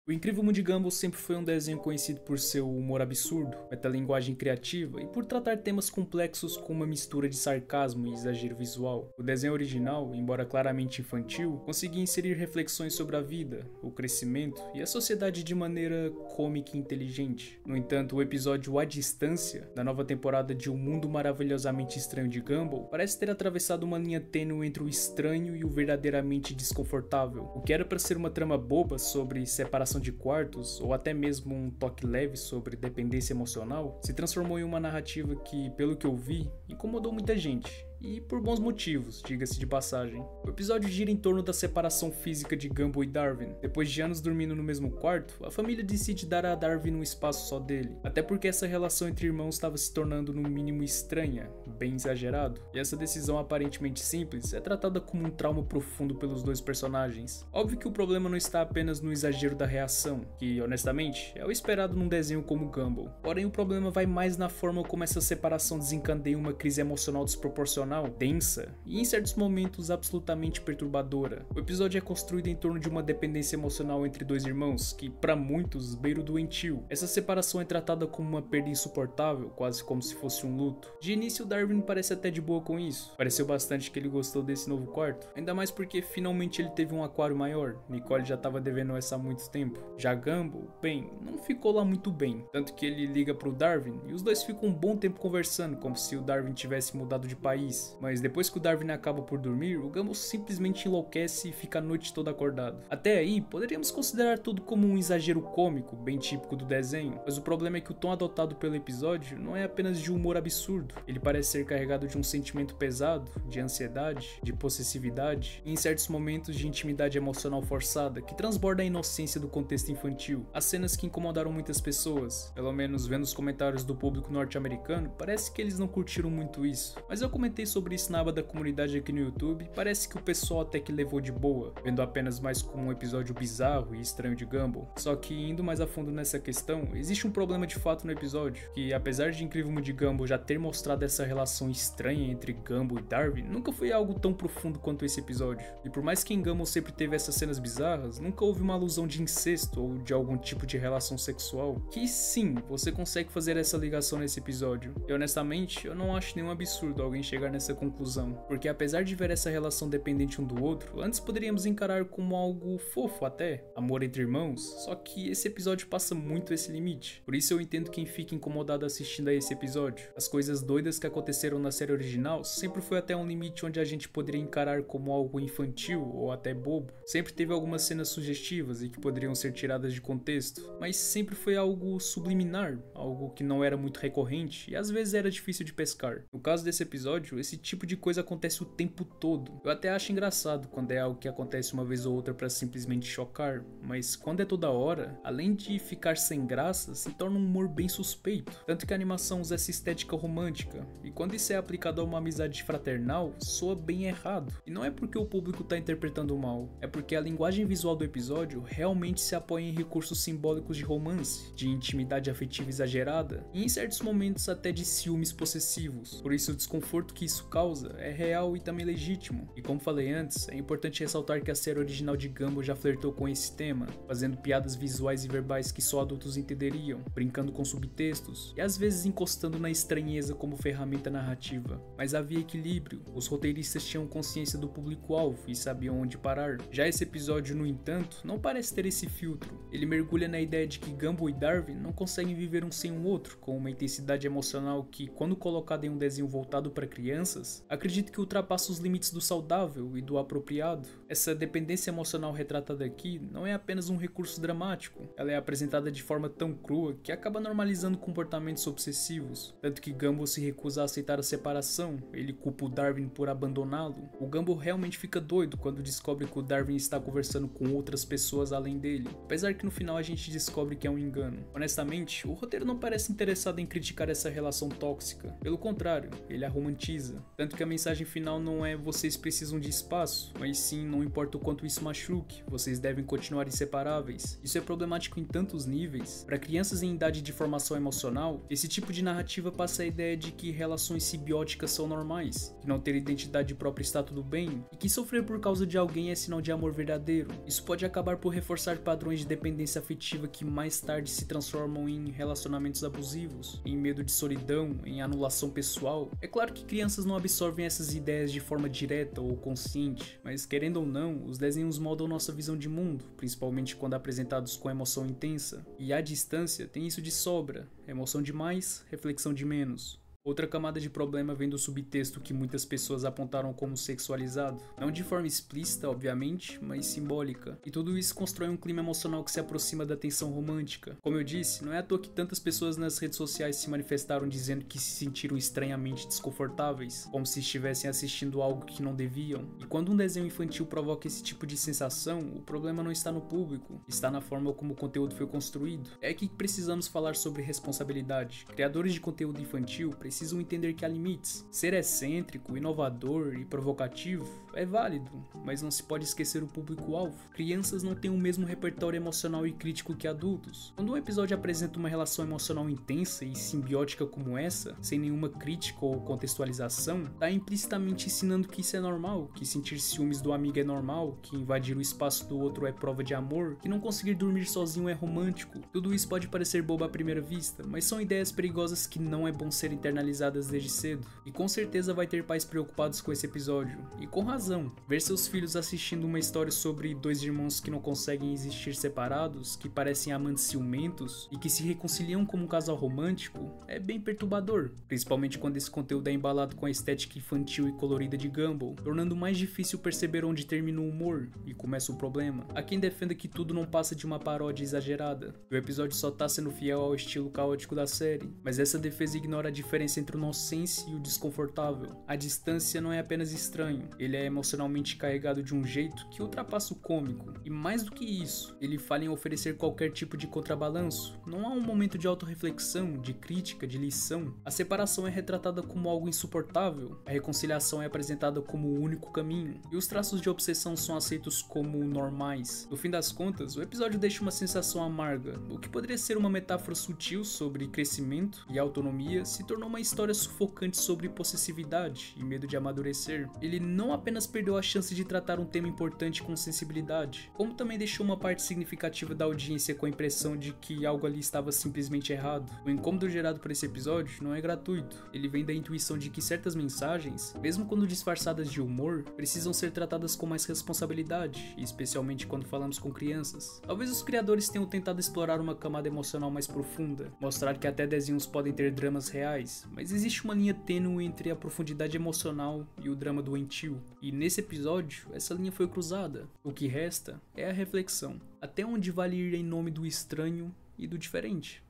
O Incrível Mundo de Gumball sempre foi um desenho conhecido por seu humor absurdo, metalinguagem criativa e por tratar temas complexos com uma mistura de sarcasmo e exagero visual. O desenho original, embora claramente infantil, conseguia inserir reflexões sobre a vida, o crescimento e a sociedade de maneira cômica e inteligente. No entanto, o episódio A Distância, da nova temporada de Um Mundo Maravilhosamente Estranho de Gumball, parece ter atravessado uma linha tênue entre o estranho e o verdadeiramente desconfortável. O que era para ser uma trama boba sobre separação de quartos, ou até mesmo um toque leve sobre dependência emocional, se transformou em uma narrativa que, pelo que eu vi, incomodou muita gente. E por bons motivos, diga-se de passagem. O episódio gira em torno da separação física de Gumball e Darwin. Depois de anos dormindo no mesmo quarto, a família decide dar a Darwin um espaço só dele. Até porque essa relação entre irmãos estava se tornando no mínimo estranha, bem exagerado. E essa decisão aparentemente simples é tratada como um trauma profundo pelos dois personagens. Óbvio que o problema não está apenas no exagero da reação, que, honestamente, é o esperado num desenho como Gumball. Porém, o problema vai mais na forma como essa separação desencadeia uma crise emocional desproporcional, densa e em certos momentos absolutamente perturbadora. O episódio é construído em torno de uma dependência emocional entre dois irmãos que, para muitos, beira o doentio. Essa separação é tratada como uma perda insuportável, quase como se fosse um luto. De início, Darwin parece até de boa com isso. Pareceu bastante que ele gostou desse novo quarto, ainda mais porque finalmente ele teve um aquário maior. Nicole já estava devendo essa há muito tempo. Já Gumball, bem, não ficou lá muito bem, tanto que ele liga pro Darwin e os dois ficam um bom tempo conversando, como se o Darwin tivesse mudado de país. Mas depois que o Darwin acaba por dormir, o Gumball simplesmente enlouquece e fica a noite toda acordado. Até aí, poderíamos considerar tudo como um exagero cômico, bem típico do desenho, mas o problema é que o tom adotado pelo episódio não é apenas de humor absurdo, ele parece ser carregado de um sentimento pesado, de ansiedade, de possessividade, e em certos momentos de intimidade emocional forçada, que transborda a inocência do contexto infantil. As cenas que incomodaram muitas pessoas, pelo menos vendo os comentários do público norte-americano, parece que eles não curtiram muito isso, mas eu comentei sobre isso na aba da comunidade aqui no YouTube, parece que o pessoal até que levou de boa, vendo apenas mais como um episódio bizarro e estranho de Gumball. Só que indo mais a fundo nessa questão, existe um problema de fato no episódio, que apesar de Incrível Mundo de Gumball já ter mostrado essa relação estranha entre Gumball e Darwin, nunca foi algo tão profundo quanto esse episódio. E por mais que em Gumball sempre teve essas cenas bizarras, nunca houve uma alusão de incesto ou de algum tipo de relação sexual, que sim, você consegue fazer essa ligação nesse episódio. E honestamente, eu não acho nenhum absurdo alguém chegar nessa conclusão, porque apesar de ver essa relação dependente um do outro, antes poderíamos encarar como algo fofo até, amor entre irmãos, só que esse episódio passa muito esse limite. Por isso eu entendo quem fica incomodado assistindo a esse episódio. As coisas doidas que aconteceram na série original sempre foi até um limite onde a gente poderia encarar como algo infantil ou até bobo. Sempre teve algumas cenas sugestivas e que poderiam ser tiradas de contexto, mas sempre foi algo subliminar, algo que não era muito recorrente e às vezes era difícil de pescar. No caso desse episódio, esse tipo de coisa acontece o tempo todo. Eu até acho engraçado quando é algo que acontece uma vez ou outra para simplesmente chocar, mas quando é toda hora, além de ficar sem graça, se torna um humor bem suspeito. Tanto que a animação usa essa estética romântica, e quando isso é aplicado a uma amizade fraternal, soa bem errado. E não é porque o público tá interpretando mal, é porque a linguagem visual do episódio realmente se apoia em recursos simbólicos de romance, de intimidade afetiva exagerada, e em certos momentos até de ciúmes possessivos. Por isso o desconforto que isso causa é real e também legítimo. E como falei antes, é importante ressaltar que a série original de Gumball já flertou com esse tema, fazendo piadas visuais e verbais que só adultos entenderiam, brincando com subtextos e às vezes encostando na estranheza como ferramenta narrativa. Mas havia equilíbrio, os roteiristas tinham consciência do público-alvo e sabiam onde parar. Já esse episódio, no entanto, não parece ter esse filtro. Ele mergulha na ideia de que Gumball e Darwin não conseguem viver um sem o outro, com uma intensidade emocional que, quando colocada em um desenho voltado para crianças, acredito que ultrapassa os limites do saudável e do apropriado. Essa dependência emocional retratada aqui não é apenas um recurso dramático, ela é apresentada de forma tão crua que acaba normalizando comportamentos obsessivos, tanto que Gumball se recusa a aceitar a separação, ele culpa o Darwin por abandoná-lo. O Gumball realmente fica doido quando descobre que o Darwin está conversando com outras pessoas além dele, apesar que no final a gente descobre que é um engano. Honestamente, o roteiro não parece interessado em criticar essa relação tóxica, pelo contrário, ele a romantiza. coisa. Tanto que a mensagem final não é vocês precisam de espaço, mas sim não importa o quanto isso machuque, vocês devem continuar inseparáveis. Isso é problemático em tantos níveis. Para crianças em idade de formação emocional, esse tipo de narrativa passa a ideia de que relações simbióticas são normais, que não ter identidade própria está tudo bem, e que sofrer por causa de alguém é sinal de amor verdadeiro. Isso pode acabar por reforçar padrões de dependência afetiva que mais tarde se transformam em relacionamentos abusivos, em medo de solidão, em anulação pessoal. É claro que crianças não absorvem essas ideias de forma direta ou consciente, mas querendo ou não, os desenhos moldam nossa visão de mundo, principalmente quando apresentados com emoção intensa. E à distância tem isso de sobra, emoção de mais, reflexão de menos. Outra camada de problema vem do subtexto que muitas pessoas apontaram como sexualizado. Não de forma explícita, obviamente, mas simbólica. E tudo isso constrói um clima emocional que se aproxima da tensão romântica. Como eu disse, não é à toa que tantas pessoas nas redes sociais se manifestaram dizendo que se sentiram estranhamente desconfortáveis, como se estivessem assistindo algo que não deviam. E quando um desenho infantil provoca esse tipo de sensação, o problema não está no público, está na forma como o conteúdo foi construído. É aqui que precisamos falar sobre responsabilidade. Criadores de conteúdo infantil precisam entender que há limites. Ser excêntrico, inovador e provocativo é válido, mas não se pode esquecer o público-alvo. Crianças não têm o mesmo repertório emocional e crítico que adultos. Quando um episódio apresenta uma relação emocional intensa e simbiótica como essa, sem nenhuma crítica ou contextualização, está implicitamente ensinando que isso é normal, que sentir ciúmes do amigo é normal, que invadir o espaço do outro é prova de amor, que não conseguir dormir sozinho é romântico. Tudo isso pode parecer bobo à primeira vista, mas são ideias perigosas que não é bom ser internalizadas desde cedo. E com certeza vai ter pais preocupados com esse episódio, e com razão. Ver seus filhos assistindo uma história sobre dois irmãos que não conseguem existir separados, que parecem amantes ciumentos e que se reconciliam como um casal romântico, é bem perturbador, principalmente quando esse conteúdo é embalado com a estética infantil e colorida de Gumball, tornando mais difícil perceber onde termina o humor e começa o problema. Há quem defenda que tudo não passa de uma paródia exagerada, e o episódio só tá sendo fiel ao estilo caótico da série, mas essa defesa ignora a diferença entre o nonsense e o desconfortável. A distância não é apenas estranho, ele é emocionalmente carregado de um jeito que ultrapassa o cômico. E mais do que isso, ele falha em oferecer qualquer tipo de contrabalanço. Não há um momento de autorreflexão, de crítica, de lição. A separação é retratada como algo insuportável, a reconciliação é apresentada como o único caminho, e os traços de obsessão são aceitos como normais. No fim das contas, o episódio deixa uma sensação amarga. O que poderia ser uma metáfora sutil sobre crescimento e autonomia se tornou uma história sufocante sobre possessividade e medo de amadurecer. Ele não apenas perdeu a chance de tratar um tema importante com sensibilidade, como também deixou uma parte significativa da audiência com a impressão de que algo ali estava simplesmente errado. O incômodo gerado por esse episódio não é gratuito. Ele vem da intuição de que certas mensagens, mesmo quando disfarçadas de humor, precisam ser tratadas com mais responsabilidade, especialmente quando falamos com crianças. Talvez os criadores tenham tentado explorar uma camada emocional mais profunda, mostrar que até desenhos podem ter dramas reais, mas existe uma linha tênue entre a profundidade emocional e o drama doentio, e nesse episódio essa linha foi cruzada. O que resta é a reflexão, até onde vale ir em nome do estranho e do diferente.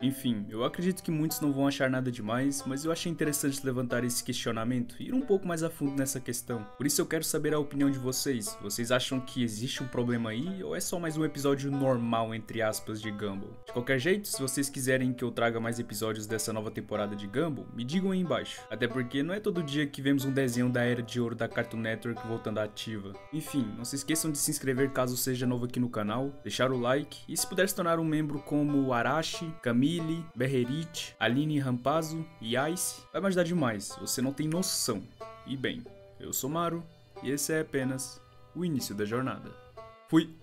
Enfim, eu acredito que muitos não vão achar nada demais, mas eu achei interessante levantar esse questionamento e ir um pouco mais a fundo nessa questão. Por isso eu quero saber a opinião de vocês. Vocês acham que existe um problema aí, ou é só mais um episódio normal, entre aspas, de Gumball? De qualquer jeito, se vocês quiserem que eu traga mais episódios dessa nova temporada de Gumball, me digam aí embaixo. Até porque não é todo dia que vemos um desenho da Era de Ouro da Cartoon Network voltando à ativa. Enfim, não se esqueçam de se inscrever caso seja novo aqui no canal, deixar o like, e se puder se tornar um membro como Arashi, Camille, Berrerit, Aline Rampazzo e Ice, vai me ajudar demais, você não tem noção. E bem, eu sou Maru, e esse é apenas o início da jornada. Fui!